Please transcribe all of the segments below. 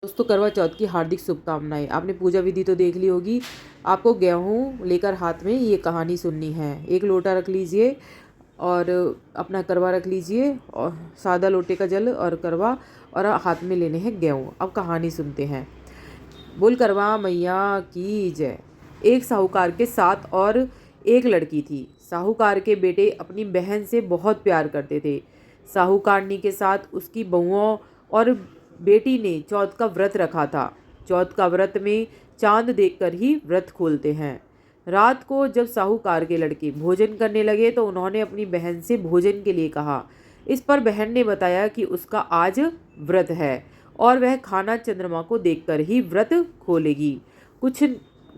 दोस्तों, करवा चौथ की हार्दिक शुभकामनाएं। आपने पूजा विधि तो देख ली होगी। आपको गेहूं लेकर हाथ में ये कहानी सुननी है। एक लोटा रख लीजिए और अपना करवा रख लीजिए और सादा लोटे का जल और करवा, और हाथ में लेने हैं गेहूं। अब कहानी सुनते हैं। बोल करवा मैया की जय। एक साहूकार के साथ और एक लड़की थी। साहूकार के बेटे अपनी बहन से बहुत प्यार करते थे। साहूकारनी के साथ उसकी बहुओं और बेटी ने चौथ का व्रत रखा था। चौथ का व्रत में चांद देखकर ही व्रत खोलते हैं। रात को जब साहूकार के लड़के भोजन करने लगे तो उन्होंने अपनी बहन से भोजन के लिए कहा। इस पर बहन ने बताया कि उसका आज व्रत है और वह खाना चंद्रमा को देखकर ही व्रत खोलेगी, कुछ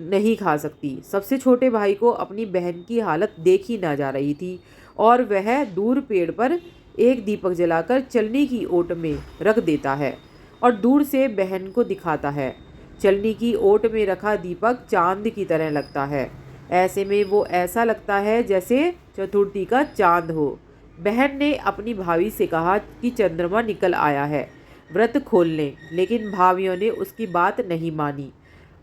नहीं खा सकती। सबसे छोटे भाई को अपनी बहन की हालत देखी ना जा रही थी और वह दूर पेड़ पर एक दीपक जलाकर चलनी की ओट में रख देता है और दूर से बहन को दिखाता है। चलनी की ओट में रखा दीपक चांद की तरह लगता है। ऐसे में वो ऐसा लगता है जैसे चतुर्थी का चांद हो। बहन ने अपनी भाभी से कहा कि चंद्रमा निकल आया है, व्रत खोल लें, लेकिन भाभियों ने उसकी बात नहीं मानी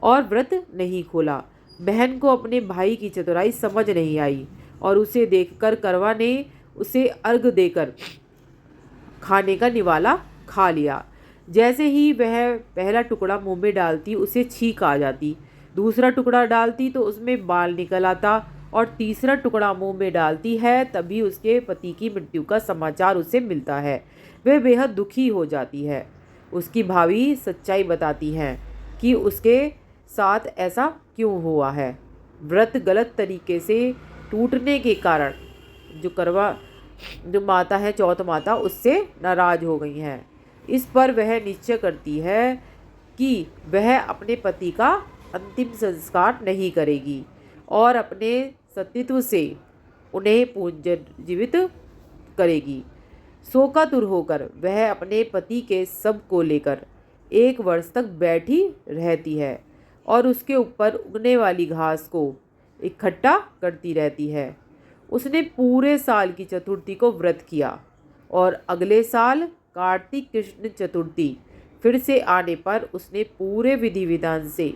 और व्रत नहीं खोला। बहन को अपने भाई की चतुराई समझ नहीं आई और उसे देखकर करवा ने उसे अर्घ देकर खाने का निवाला खा लिया। जैसे ही वह पहला टुकड़ा मुंह में डालती उसे छींक आ जाती, दूसरा टुकड़ा डालती तो उसमें बाल निकल आता और तीसरा टुकड़ा मुंह में डालती है तभी उसके पति की मृत्यु का समाचार उसे मिलता है। वह बेहद दुखी हो जाती है। उसकी भाभी सच्चाई बताती हैं कि उसके साथ ऐसा क्यों हुआ है। व्रत गलत तरीके से टूटने के कारण जो माता है, चौथ माता, उससे नाराज हो गई हैं। इस पर वह निश्चय करती है कि वह अपने पति का अंतिम संस्कार नहीं करेगी और अपने सतीत्व से उन्हें पुनर्जीवित करेगी। शोकातुर होकर वह अपने पति के शव को लेकर 1 वर्ष तक बैठी रहती है और उसके ऊपर उगने वाली घास को इकट्ठा करती रहती है। उसने पूरे साल की चतुर्थी को व्रत किया और अगले साल कार्तिक कृष्ण चतुर्थी फिर से आने पर उसने पूरे विधि विधान से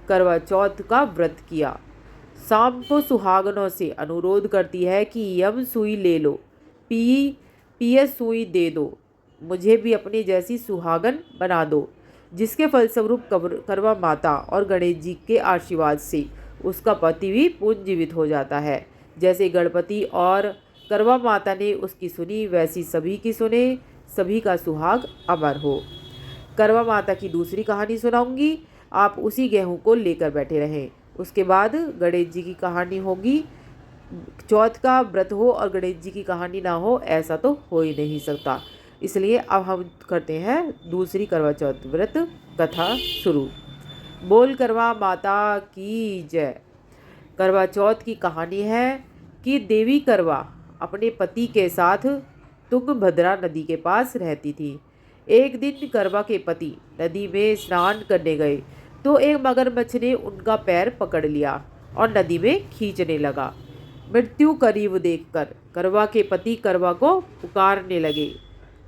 करवा चौथ का व्रत किया। शाम को सुहागनों से अनुरोध करती है कि यम सुई ले लो, पीएस सुई दे दो, मुझे भी अपनी जैसी सुहागन बना दो। जिसके फलस्वरूप करवा माता और गणेश जी के आशीर्वाद से उसका पति भी पुनर्जीवित हो जाता है। जैसे गणपति और करवा माता ने उसकी सुनी वैसी सभी की सुने, सभी का सुहाग अमर हो। करवा माता की दूसरी कहानी सुनाऊंगी, आप उसी गेहूं को लेकर बैठे रहें। उसके बाद गणेश जी की कहानी होगी। चौथ का व्रत हो और गणेश जी की कहानी ना हो, ऐसा तो हो ही नहीं सकता। इसलिए अब हम करते हैं दूसरी करवा चौथ व्रत कथा शुरू। बोल करवा माता की जय। करवा चौथ की कहानी है कि देवी करवा अपने पति के साथ तुंगभद्रा नदी के पास रहती थी। एक दिन करवा के पति नदी में स्नान करने गए तो एक मगरमच्छ ने उनका पैर पकड़ लिया और नदी में खींचने लगा। मृत्यु करीब देखकर करवा के पति करवा को पुकारने लगे।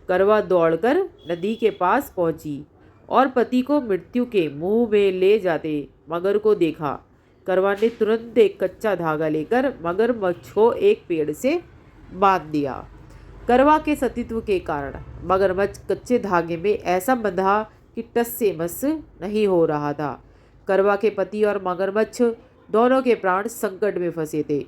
करवा दौड़कर नदी के पास पहुंची और पति को मृत्यु के मुंह में ले जाते मगर को देखा। करवा ने तुरंत एक कच्चा धागा लेकर मगरमच्छ को एक पेड़ से बांध दिया। करवा के सतीत्व के कारण मगरमच्छ कच्चे धागे में ऐसा बंधा कि टस से मस नहीं हो रहा था। करवा के पति और मगरमच्छ दोनों के प्राण संकट में फंसे थे।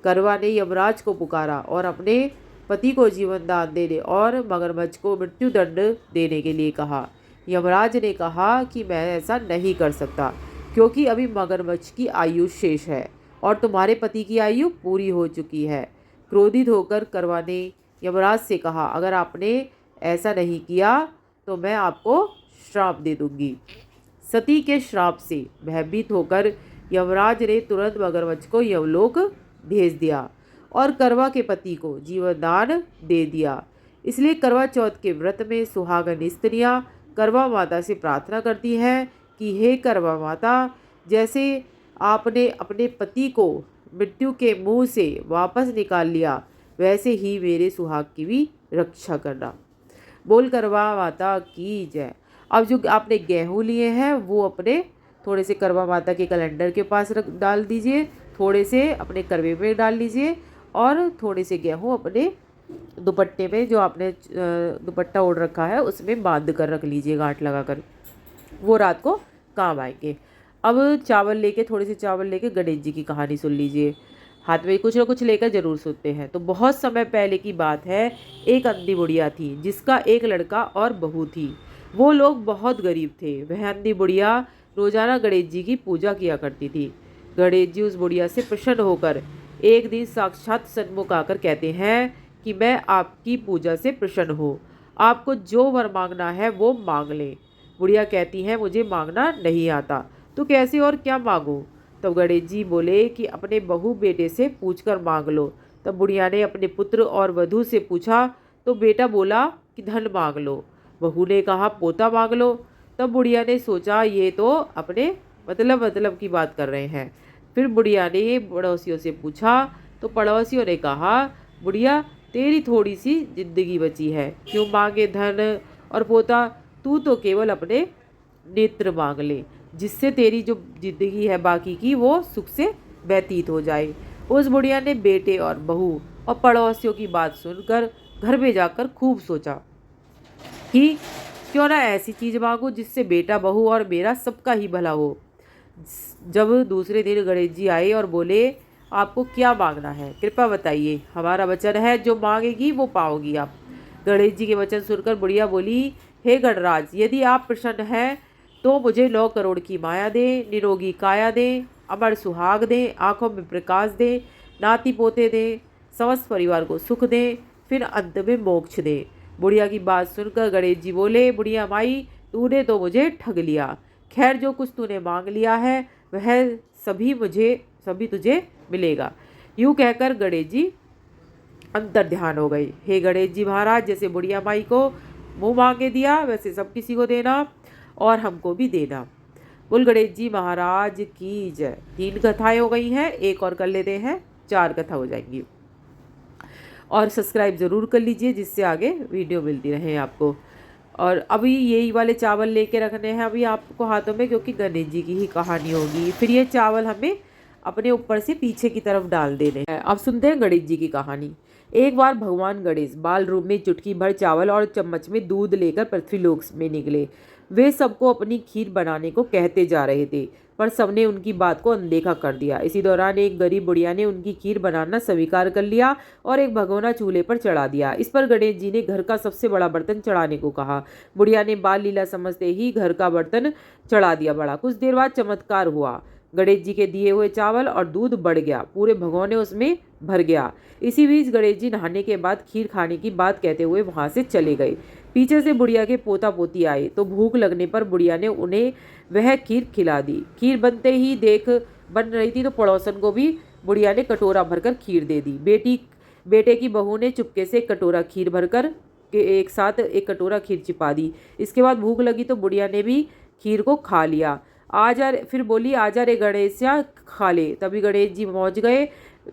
करवा ने यमराज को पुकारा और अपने पति को जीवन दान देने और मगरमच्छ को मृत्यु दंड देने के लिए कहा। यमराज ने कहा कि मैं ऐसा नहीं कर सकता क्योंकि अभी मगरमच्छ की आयु शेष है और तुम्हारे पति की आयु पूरी हो चुकी है। क्रोधित होकर करवा ने यमराज से कहा, अगर आपने ऐसा नहीं किया तो मैं आपको श्राप दे दूंगी। सती के श्राप से भयभीत होकर यमराज ने तुरंत मगरमच्छ को यमलोक भेज दिया और करवा के पति को जीवन दान दे दिया। इसलिए करवा चौथ के व्रत में सुहागन स्त्रियां करवा माता से प्रार्थना करती हैं कि हे करवा माता, जैसे आपने अपने पति को मृत्यु के मुंह से वापस निकाल लिया वैसे ही मेरे सुहाग की भी रक्षा करना। बोल करवा माता की जय। अब जो आपने गेहूँ लिए हैं वो अपने थोड़े से करवा माता के कैलेंडर के पास रख डाल दीजिए, थोड़े से अपने करवे में डाल लीजिए और थोड़े से गेहूँ अपने दुपट्टे में जो आपने दुपट्टा ओढ़ रखा है उसमें बांध कर रख लीजिए गांठ लगाकर, वो रात को काम आएंगे। अब चावल लेके थोड़े से चावल लेके गणेश जी की कहानी सुन लीजिए। हाथ में कुछ ना कुछ लेकर जरूर सोते हैं। तो बहुत समय पहले की बात है, एक अंधी बुढ़िया थी जिसका एक लड़का और बहू थी। वो लोग बहुत गरीब थे। वह अंधी बुढ़िया रोजाना गणेश जी की पूजा किया करती थी। गणेश जी उस बुढ़िया से प्रसन्न होकर एक दिन साक्षात सन्मुख आकर कहते हैं कि मैं आपकी पूजा से प्रसन्न हूँ, आपको जो वर मांगना है वो मांग लें। बुढ़िया कहती है मुझे मांगना नहीं आता, तो कैसे और क्या मांगूं? तब गणेश जी बोले कि अपने बहू बेटे से पूछकर मांग लो। तब बुढ़िया ने अपने पुत्र और वधू से पूछा तो बेटा बोला कि धन मांग लो, बहू ने कहा पोता मांग लो। तब बुढ़िया ने सोचा ये तो अपने मतलब की बात कर रहे हैं। फिर बुढ़िया ने पड़ोसियों से पूछा तो पड़ोसियों ने कहा बुढ़िया तेरी थोड़ी सी जिंदगी बची है, क्यों मांगे धन और पोता, तू तो केवल अपने नेत्र मांग ले, जिससे तेरी जो जिंदगी है बाकी की वो सुख से व्यतीत हो जाए। उस बुढ़िया ने बेटे और बहू और पड़ोसियों की बात सुनकर घर में जाकर खूब सोचा कि क्यों ना ऐसी चीज मांगू जिससे बेटा बहू और मेरा सबका ही भला हो। जब दूसरे दिन गणेश जी आए और बोले आपको क्या मांगना है, कृपया बताइए, हमारा वचन है जो मांगेगी वो पाओगी आप। गणेश जी के वचन सुनकर बुढ़िया बोली हे गणराज, यदि आप प्रसन्न हैं तो मुझे 9 करोड़ की माया दें, निरोगी काया दें, अमर सुहाग दें, आंखों में प्रकाश दें, नाती पोते दें, समस्त परिवार को सुख दें, फिर अंत में मोक्ष दें। बुढ़िया की बात सुनकर गणेश जी बोले बुढ़िया माई, तूने तो मुझे ठग लिया। खैर जो कुछ तूने मांग लिया है वह सभी तुझे मिलेगा। यूँ कहकर गणेश जी अंतर ध्यान हो गए। हे गणेश जी महाराज, जैसे बुढ़िया माई को मुंह मांगे दिया वैसे सब किसी को देना और हमको भी देना। बोल गणेश जी महाराज की जय। 3 कथाएं हो गई हैं, एक और कर लेते हैं, 4 कथा हो जाएंगी। और सब्सक्राइब ज़रूर कर लीजिए जिससे आगे वीडियो मिलती रहे आपको। और अभी यही वाले चावल लेके रखने हैं अभी आपको हाथों में, क्योंकि गणेश जी की ही कहानी होगी। फिर ये चावल हमें अपने ऊपर से पीछे की तरफ डाल देने हैं। अब सुनते हैं गणेश जी की कहानी। एक बार भगवान गणेश बाल रूप में चुटकी भर चावल और चम्मच में दूध लेकर पृथ्वीलोक में निकले। वे सबको अपनी खीर बनाने को कहते जा रहे थे, पर सबने उनकी बात को अनदेखा कर दिया। इसी दौरान एक गरीब बुढ़िया ने उनकी खीर बनाना स्वीकार कर लिया और एक भगोना चूल्हे पर चढ़ा दिया। इस पर गणेश जी ने घर का सबसे बड़ा बर्तन चढ़ाने को कहा। बुढ़िया ने बाल लीला समझते ही घर का बर्तन चढ़ा दिया। बड़ा कुछ देर बाद चमत्कार हुआ। गणेश जी के दिए हुए चावल और दूध बढ़ गया, पूरे भगोने उसमें भर गया। इसी बीच गणेश जी नहाने के बाद खीर खाने की बात कहते हुए वहां से चले गए। पीछे से बुढ़िया के पोता पोती आए तो भूख लगने पर बुढ़िया ने उन्हें वह खीर खिला दी। खीर बनते ही देख बन रही थी तो पड़ोसन को भी बुढ़िया ने कटोरा भरकर खीर दे दी। बेटे की बहू ने चुपके से एक कटोरा खीर भरकर एक साथ एक कटोरा खीर छिपा दी। इसके बाद भूख लगी तो बुढ़िया ने भी खीर को खा लिया। फिर बोली आजा रे गणेशिया खा ले। तभी गणेश जी पहुँच गए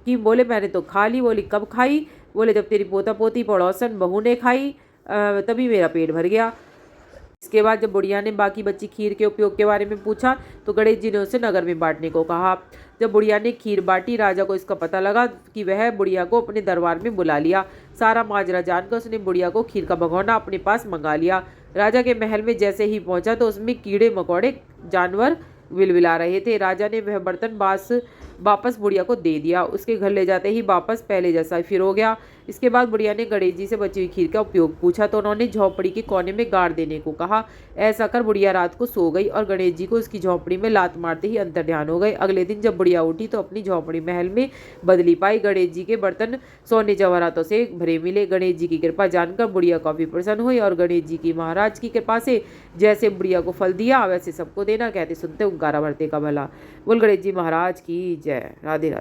कि बोले मैंने तो खा ली। बोली कब खाई? बोले जब तेरी पोता पोती पड़ोसन बहू ने खाई तभी मेरा पेट भर गया। इसके बाद जब बुढ़िया ने बाकी बची खीर के उपयोग के बारे में पूछा तो गणेश जी ने उसे नगर में बांटने को कहा। जब बुढ़िया ने खीर बांटी, राजा को इसका पता लगा कि वह बुढ़िया को अपने दरबार में बुला लिया। सारा माजरा जानकर उसने बुढ़िया को खीर का भगोना अपने पास मंगा लिया। राजा के महल में जैसे ही पहुंचा तो उसमें कीड़े मकोड़े जानवर विलविला रहे थे। राजा ने वह बर्तन वापस बुढ़िया को दे दिया। उसके घर ले जाते ही वापस पहले जैसा फिर हो गया। इसके बाद बुढ़िया ने गणेश जी से बची हुई खीर का उपयोग पूछा तो उन्होंने झोंपड़ी के कोने में गाड़ देने को कहा। ऐसा कर बुढ़िया रात को सो गई और गणेश जी को उसकी झोंपड़ी में लात मारते ही अंतर्ध्यान हो गए। अगले दिन जब बुढ़िया उठी तो अपनी झोंपड़ी महल में बदली पाई। गणेश जी के बर्तन सोने जवाहरातों से भरे मिले। गणेश जी की कृपा जानकर बुढ़िया काफी प्रसन्न हुई और गणेश जी की महाराज की कृपा से जैसे बुढ़िया को फल दिया वैसे सबको देना, कहते सुनते उंकारा भरते का भला। बोल गणेश जी महाराज की जय। राधे राधे।